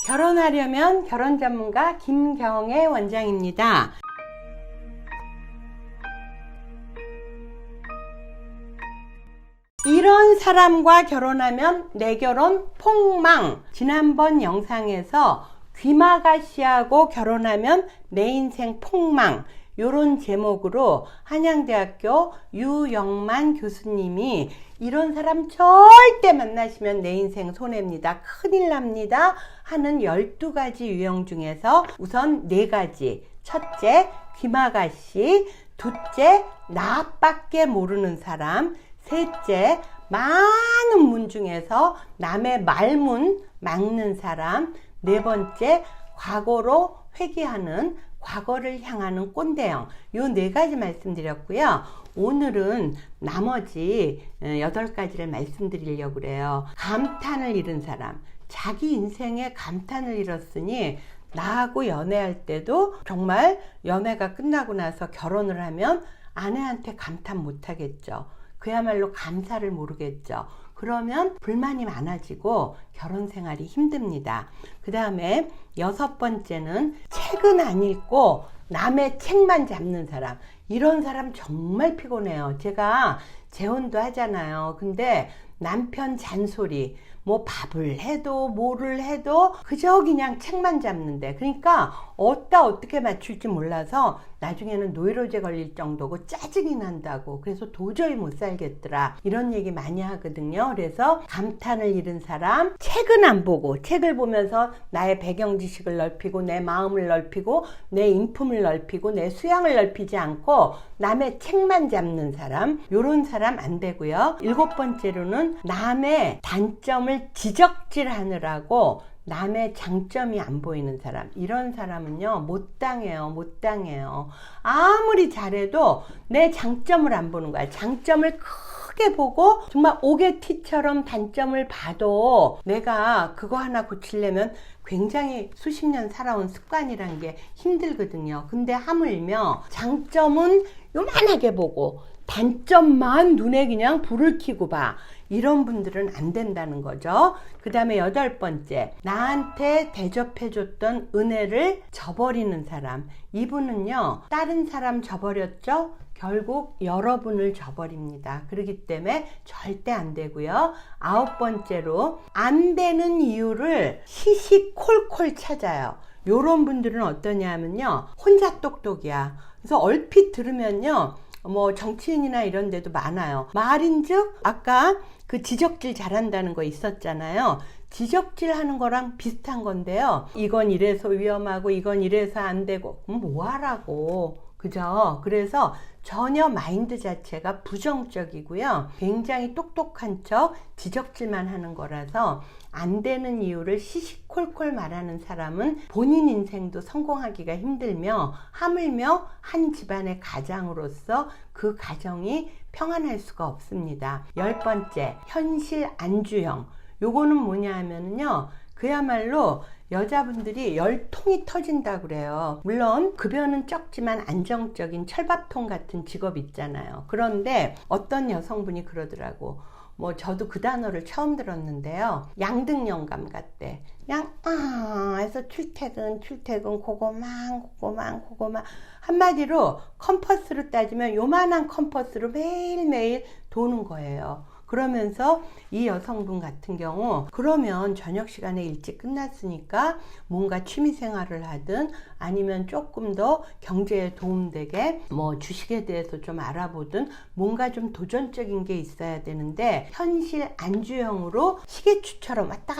결혼하려면 결혼 전문가 김경애 원장입니다. 이런 사람과 결혼하면 내 결혼 폭망. 지난번 영상에서 귀마가씨하고 결혼하면 내 인생 폭망, 요런 제목으로 한양대학교 유영만 교수님이 이런 사람 절대 만나시면 내 인생 손해입니다, 큰일 납니다 하는 12가지 유형 중에서 우선 4가지. 첫째, 귀마가씨. 둘째, 나밖에 모르는 사람. 셋째, 많은 문 중에서 남의 말문 막는 사람. 네 번째, 과거로 회귀하는, 과거를 향하는 꼰대형. 요 4가지 말씀드렸고요. 오늘은 나머지 8가지를 말씀드리려고 그래요. 감탄을 잃은 사람. 자기 인생에 감탄을 잃었으니 나하고 연애할 때도 정말 연애가 끝나고 나서 결혼을 하면 아내한테 감탄 못 하겠죠. 그야말로 감사를 모르겠죠. 그러면 불만이 많아지고 결혼 생활이 힘듭니다. 그 다음에 6번째는 책은 안 읽고 남의 책만 잡는 사람. 이런 사람 정말 피곤해요. 제가 재혼도 하잖아요. 근데 남편 잔소리, 뭐 밥을 해도 뭐를 해도 그저 그냥 책만 잡는데, 그러니까 어떻게 맞출지 몰라서 나중에는 노이로제 걸릴 정도고 짜증이 난다고, 그래서 도저히 못 살겠더라, 이런 얘기 많이 하거든요. 그래서 감탄을 잃은 사람, 책은 안 보고, 책을 보면서 나의 배경 지식을 넓히고 내 마음을 넓히고 내 인품을 넓히고 내 수양을 넓히지 않고 남의 책만 잡는 사람, 요런 사람 안 되고요. 7번째로는 남의 단점을 지적질하느라고 남의 장점이 안 보이는 사람. 이런 사람은요, 못 당해요. 아무리 잘해도 내 장점을 안 보는 거야. 장점을 크게 보고 정말 오게티처럼 단점을 봐도 내가 그거 하나 고치려면 굉장히 수십 년 살아온 습관이란 게 힘들거든요. 근데 하물며 장점은 요만하게 보고 단점만 눈에 그냥 불을 켜고 봐. 이런 분들은 안 된다는 거죠. 그 다음에 8번째, 나한테 대접해줬던 은혜를 저버리는 사람. 이분은요, 다른 사람 저버렸죠? 결국 여러분을 저버립니다. 그렇기 때문에 절대 안 되고요. 9번째로, 안 되는 이유를 시시콜콜 찾아요. 요런 분들은 어떠냐면요, 혼자 똑똑이야. 그래서 얼핏 들으면요, 뭐 정치인이나 이런 데도 많아요. 말인즉 아까 그 지적질 잘한다는 거 있었잖아요. 지적질 하는 거랑 비슷한 건데요. 이건 이래서 위험하고 이건 이래서 안 되고 뭐 하라고, 그죠? 그래서 전혀 마인드 자체가 부정적이고요. 굉장히 똑똑한 척 지적질만 하는 거라서 안 되는 이유를 시시콜콜 말하는 사람은 본인 인생도 성공하기가 힘들며 하물며 한 집안의 가장으로서 그 가정이 평안할 수가 없습니다. 10번째, 현실 안주형. 요거는 뭐냐 하면은요, 그야말로 여자분들이 열통이 터진다 그래요. 물론 급여는 적지만 안정적인 철밥통 같은 직업 있잖아요. 그런데 어떤 여성분이 그러더라고. 뭐 저도 그 단어를 처음 들었는데요. 양등영감 같대. 그냥 해서 출퇴근 고고만 한마디로 컴퍼스로 따지면 요만한 컴퍼스로 매일매일 도는 거예요. 그러면서 이 여성분 같은 경우, 그러면 저녁 시간에 일찍 끝났으니까 뭔가 취미 생활을 하든 아니면 조금 더 경제에 도움되게 뭐 주식에 대해서 좀 알아보든 뭔가 좀 도전적인 게 있어야 되는데, 현실 안주형으로 시계추처럼 왔다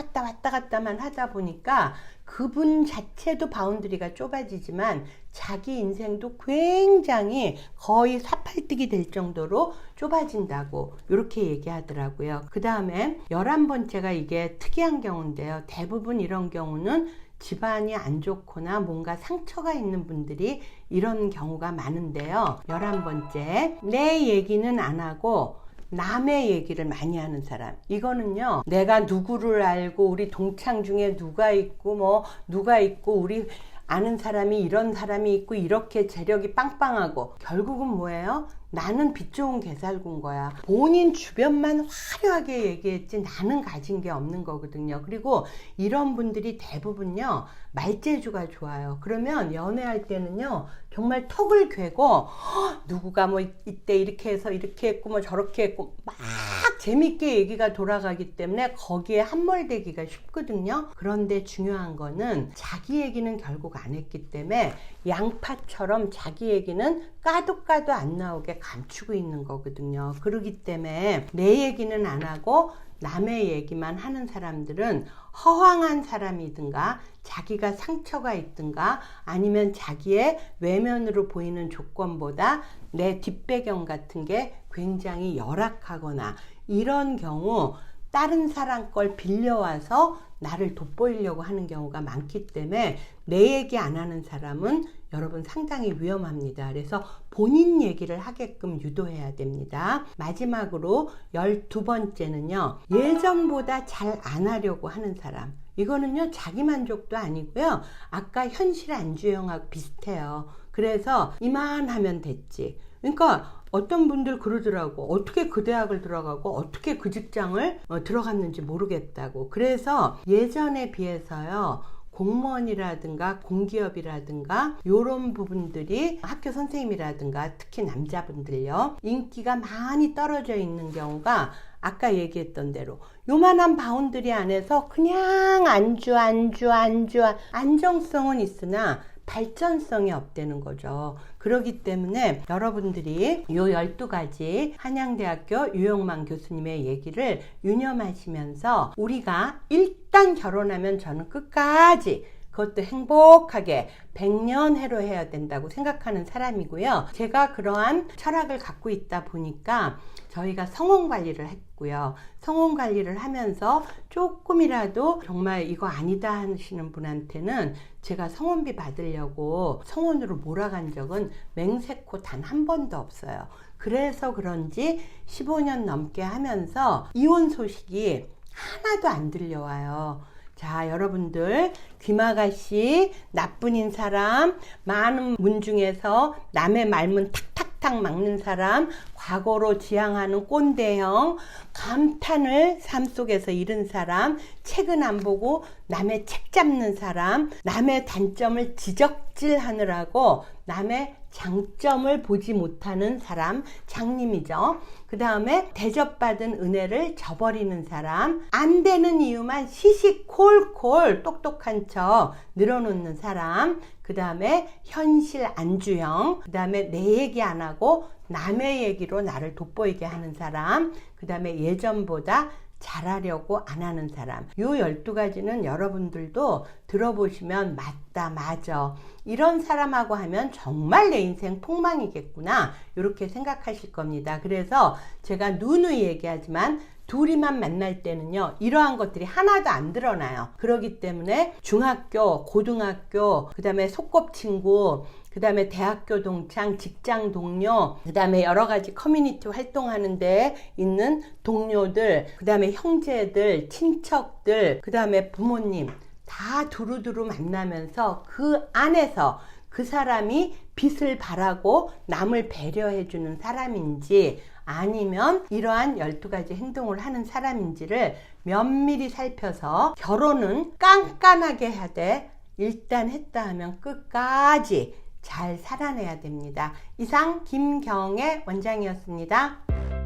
갔다만 하다 보니까 그분 자체도 바운드리가 좁아지지만 자기 인생도 굉장히 거의 사팔뜨기 될 정도로 좁아진다고 이렇게 얘기하더라고요. 그 다음에 11번째가 이게 특이한 경우인데요. 대부분 이런 경우는 집안이 안 좋거나 뭔가 상처가 있는 분들이 이런 경우가 많은데요. 11번째, 내 얘기는 안 하고 남의 얘기를 많이 하는 사람. 이거는요, 내가 누구를 알고 우리 동창 중에 누가 있고 우리 아는 사람이 이런 사람이 있고 이렇게 재력이 빵빵하고, 결국은 뭐예요? 나는 빛 좋은 개살군 거야. 본인 주변만 화려하게 얘기했지 나는 가진 게 없는 거거든요. 그리고 이런 분들이 대부분요 말재주가 좋아요. 그러면 연애할 때는요 정말 턱을 괴고 누구가 뭐 이때 이렇게 해서 이렇게 했고 뭐 저렇게 했고 막 재밌게 얘기가 돌아가기 때문에 거기에 함몰되기가 쉽거든요. 그런데 중요한 거는 자기 얘기는 결국 안 했기 때문에 양파처럼 자기 얘기는 까도 안 나오게 감추고 있는 거거든요. 그렇기 때문에 내 얘기는 안 하고 남의 얘기만 하는 사람들은 허황한 사람이든가 자기가 상처가 있든가 아니면 자기의 외면으로 보이는 조건보다 내 뒷배경 같은 게 굉장히 열악하거나 이런 경우 다른 사람 걸 빌려와서 나를 돋보이려고 하는 경우가 많기 때문에 내 얘기 안 하는 사람은 여러분 상당히 위험합니다. 그래서 본인 얘기를 하게끔 유도해야 됩니다. 마지막으로 12번째는요. 예전보다 잘 안 하려고 하는 사람. 이거는요 자기만족도 아니고요. 아까 현실 안주형하고 비슷해요. 그래서 이만하면 됐지. 그러니까 어떤 분들 그러더라고. 어떻게 그 대학을 들어가고 어떻게 그 직장을 들어갔는지 모르겠다고. 그래서 예전에 비해서요. 공무원이라든가 공기업이라든가 이런 부분들이 학교 선생님이라든가 특히 남자분들요. 인기가 많이 떨어져 있는 경우가 아까 얘기했던 대로 요만한 바운드리 안에서 그냥 안정성은 있으나 발전성이 없다는 거죠. 그렇기 때문에 여러분들이 요 12가지 한양대학교 유영만 교수님의 얘기를 유념하시면서 우리가 일단 결혼하면 저는 끝까지 그것도 행복하게 100년 해로 해야 된다고 생각하는 사람이고요. 제가 그러한 철학을 갖고 있다 보니까 저희가 성혼 관리를 했고요. 성혼 관리를 하면서 조금이라도 정말 이거 아니다 하시는 분한테는 제가 성혼비 받으려고 성혼으로 몰아간 적은 맹세코 단 한 번도 없어요. 그래서 그런지 15년 넘게 하면서 이혼 소식이 하나도 안 들려와요. 자, 여러분들 귀마가씨, 나쁜인 사람, 많은 문 중에서 남의 말문 탁탁탁 막는 사람, 과거로 지향하는 꼰대형, 감탄을 삶 속에서 잃은 사람, 책은 안 보고 남의 책 잡는 사람, 남의 단점을 지적질하느라고 남의 장점을 보지 못하는 사람, 장님이죠. 그 다음에 대접받은 은혜를 저버리는 사람, 안 되는 이유만 시시콜콜 똑똑한 척 늘어놓는 사람, 그 다음에 현실 안주형, 그 다음에 내 얘기 안 하고 남의 얘기로 나를 돋보이게 하는 사람, 그 다음에 예전보다 잘하려고 안 하는 사람. 요 12가지는 여러분들도 들어보시면 맞다, 맞아. 이런 사람하고 하면 정말 내 인생 폭망이겠구나. 이렇게 생각하실 겁니다. 그래서 제가 누누이 얘기하지만 둘이만 만날 때는요, 이러한 것들이 하나도 안 드러나요. 그렇기 때문에 중학교, 고등학교, 그 다음에 소꿉친구, 그 다음에 대학교 동창, 직장 동료, 그 다음에 여러 가지 커뮤니티 활동하는 데 있는 동료들, 그 다음에 형제들, 친척들, 그 다음에 부모님 다 두루두루 만나면서 그 안에서 그 사람이 빛을 발하고 남을 배려해주는 사람인지 아니면 이러한 12가지 행동을 하는 사람인지를 면밀히 살펴서 결혼은 깐깐하게 해야 돼. 일단 했다 하면 끝까지 잘 살아내야 됩니다. 이상 김경애 원장이었습니다.